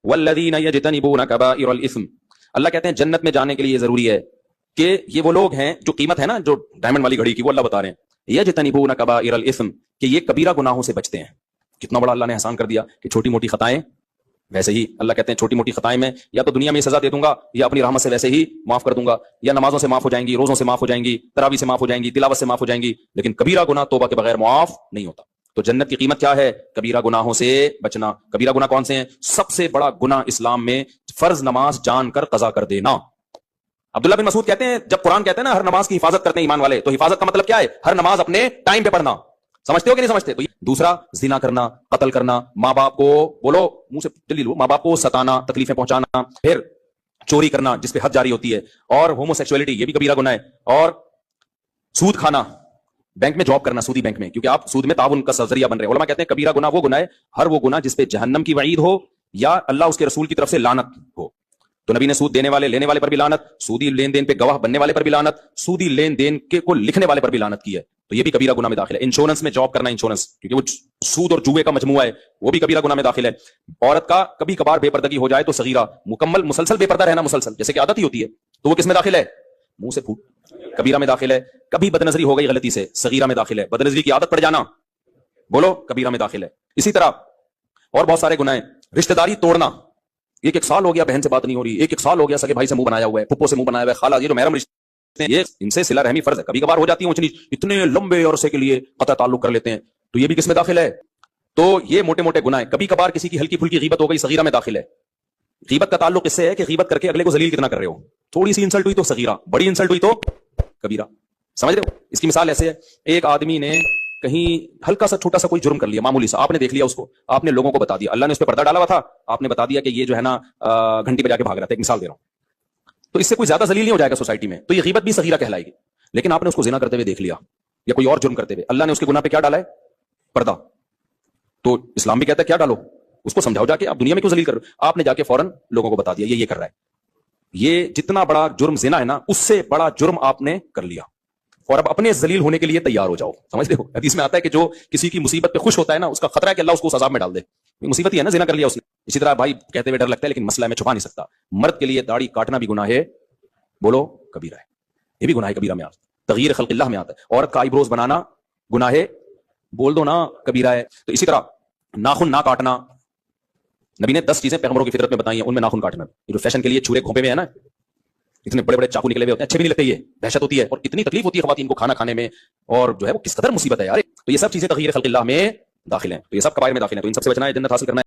والذین یجتنبون کبائر الاثم، اللہ کہتے ہیں جنت میں جانے کے لیے ضروری ہے کہ یہ وہ لوگ ہیں جو قیمت ہے نا جو ڈائمنڈ والی گھڑی کی، وہ اللہ بتا رہے ہیں یجتنبون کبائر الاثم کہ یہ کبیرہ گناہوں سے بچتے ہیں۔ کتنا بڑا اللہ نے احسان کر دیا کہ چھوٹی موٹی خطائیں، ویسے ہی اللہ کہتے ہیں چھوٹی موٹی خطائیں میں یا تو دنیا میں سزا دے دوں گا یا اپنی رحمت سے ویسے ہی معاف کر دوں گا، یا نمازوں سے معاف ہو جائیں گی، روزوں سے معاف ہو جائیں گی، تراویح سے معاف ہو جائیں گی، تلاوت سے معاف ہو جائیں گی، لیکن کبیرہ گناہ توبہ کے بغیر معاف نہیں ہوتا۔ تو جنت کی قیمت کیا ہے؟ کبیرہ گناہوں سے بچنا۔ کبیرہ گناہ کون سے ہیں؟ سب سے بڑا گناہ اسلام میں فرض نماز جان کر قضا کر دینا۔ عبداللہ بن مسعود کہتے ہیں جب قرآن کہتے ہیں نا ہر نماز کی حفاظت کرتے ہیں ایمان والے، تو حفاظت کا مطلب کیا ہے؟ ہر نماز اپنے ٹائم پہ پڑھنا۔ سمجھتے ہو کہ نہیں سمجھتے؟ تو دوسرا زنا کرنا، قتل کرنا، ماں باپ کو بولو منہ سے جلدی لو، ماں باپ کو ستانا، تکلیفیں پہنچانا، پھر چوری کرنا جس پہ حد جاری ہوتی ہے، اور ہومو سیکسولیٹی یہ بھی کبیرہ گناہ ہے، اور سود کھانا، بینک میں جاب کرنا سودی بینک میں، کیونکہ آپ سود میں تعاون کا ذریعہ بن رہے ہیں۔ علماء کہتے ہیں کبیرہ گناہ وہ گناہ ہے، ہر وہ گناہ جس پہ جہنم کی وعید ہو یا اللہ اس کے رسول کی طرف سے لعنت ہو۔ تو نبی نے سود دینے والے لینے والے پر بھی لعنت، سودی لین دین پہ گواہ بننے والے پر بھی لعنت، سودی لین دین کے کو لکھنے والے پر بھی لعنت کی ہے، تو یہ بھی کبیرہ گناہ میں داخل ہے۔ انشورنس میں جاب کرنا، انشورنس کیونکہ وہ سود اور جوئے کا مجموعہ ہے، وہ بھی کبیرہ گناہ میں داخل ہے۔ عورت کا کبھی کبھار بے پردگی ہو جائے تو صغیرہ، مکمل مسلسل بے پردہ رہنا مسلسل جیسے کہ عادت ہی ہوتی ہے، تو وہ کس میں داخل ہے؟ منہ سے پھوٹ، کبیرہ میں داخل ہے۔ کبھی بد نظری ہو گئی غلطی سے، صغیرہ میں داخل ہے۔ بد نظری کی عادت پڑ جانا، بولو کبیرہ میں داخل ہے۔ اسی طرح اور بہت سارے گناہ ہیں۔ رشتہ داری توڑنا، ایک سال ہو گیا بہن سے بات نہیں ہو رہی، ایک سال ہو گیا سگے بھائی سے منہ بنایا ہوا ہے، پھپھو سے منہ بنایا ہوا ہے، خالہ یہ جو محرم رشتے ہیں یہ ان سے صلہ رحمی فرض ہے، کبھی کبھار ہو جاتی ہے اونچ نیچ، اتنے لمبے عرصے کے لیے قطع تعلق کر لیتے ہیں، تو یہ بھی کس میں داخل ہے؟ تو یہ موٹے موٹے گناہ ہیں۔ کبھی کبھار کسی کی ہلکی پھلکی غیبت ہو گئی، صغیرہ میں داخل ہے۔ غیبت کا تعلق اس سے ہے کہ غیبت کر کے اگلے کو ذلیل کتنا کر رہے ہو، تھوڑی سی انسلٹ ہوئی تو صغیرہ، بڑی انسلٹ ہوئی تو کبیرہ، سمجھ رہے ہو؟ اس کی مثال ایسے ہے، ایک آدمی نے کہیں ہلکا سا چھوٹا سا کوئی جرم کر لیا، معمولی سا، آپ نے دیکھ لیا اس کو، آپ نے لوگوں کو بتا دیا، اللہ نے اس پہ پردہ ڈالا ہوا تھا، آپ نے بتا دیا کہ یہ جو ہے نا گھنٹی پہ جا کے بھاگ رہا تھا، ایک مثال دے رہا ہوں، تو اس سے کوئی زیادہ ذلیل نہیں ہو جائے گا سوسائٹی میں، تو یہ غیبت بھی صغیرہ کہلائے گی۔ لیکن آپ نے اس کو زنا کرتے ہوئے دیکھ لیا یا کوئی اور جرم کرتے ہوئے، اللہ نے اس کے گناہ پہ کیا ڈالا ہے؟ پردہ۔ تو اسلام بھی کہتا ہے کیا ڈالو؟ اس کو سمجھاؤ جا کے، آپ دنیا میں کیوں ذلیل کر رہے ہو؟ آپ نے جا کے فوراً لوگوں کو بتا دیا یہ کر رہا ہے۔ یہ جتنا بڑا جرم زنا ہے نا، اس سے بڑا جرم آپ نے کر لیا، اور اب اپنے ذلیل ہونے کے لیے تیار ہو جاؤ۔ سمجھ رہے ہو؟ حدیث میں آتا ہے کہ جو کسی کی مصیبت پہ خوش ہوتا ہے نا، اس کا خطرہ ہے کہ اللہ اس کو اس عذاب میں ڈال دے، مصیبت ہی ہے نا، زنا کر لیا اس نے۔ اسی طرح بھائی کہتے ہوئے ڈر لگتا ہے لیکن مسئلہ ہے میں چھپا نہیں سکتا، مرد کے لیے داڑھی کاٹنا بھی گناہ ہے، بولو کبیرہ ہے، یہ بھی گناہ کبیرہ میں آتا ہے، تغییر خلق اللہ میں آتا ہے۔ عورت کا آئی بروز بنانا گناہ ہے، بول دو نا کبیرہ ہے۔ تو اسی طرح ناخن نہ کاٹنا، نبی نے 10 چیزیں پیغمبروں کی فطرت میں بتائی ہیں، ان میں ناخن کاٹنا، یہ جو فیشن کے لیے چھرے گھونپے میں ہے نا، اتنے بڑے بڑے چاقو نکلے ہوئے ہوتے ہیں، اچھے بھی نہیں لگتے، یہ دہشت ہوتی ہے اور اتنی تکلیف ہوتی ہے خواتین کو کھانا کھانے میں، اور جو ہے وہ کس قدر مصیبت ہے یار۔ تو یہ سب چیزیں تغییر خلق اللہ میں داخل ہیں، تو یہ سب کبائر میں داخل ہیں، تو ان سب سے بچنا ہے، جنت حاصل کرنا ہے۔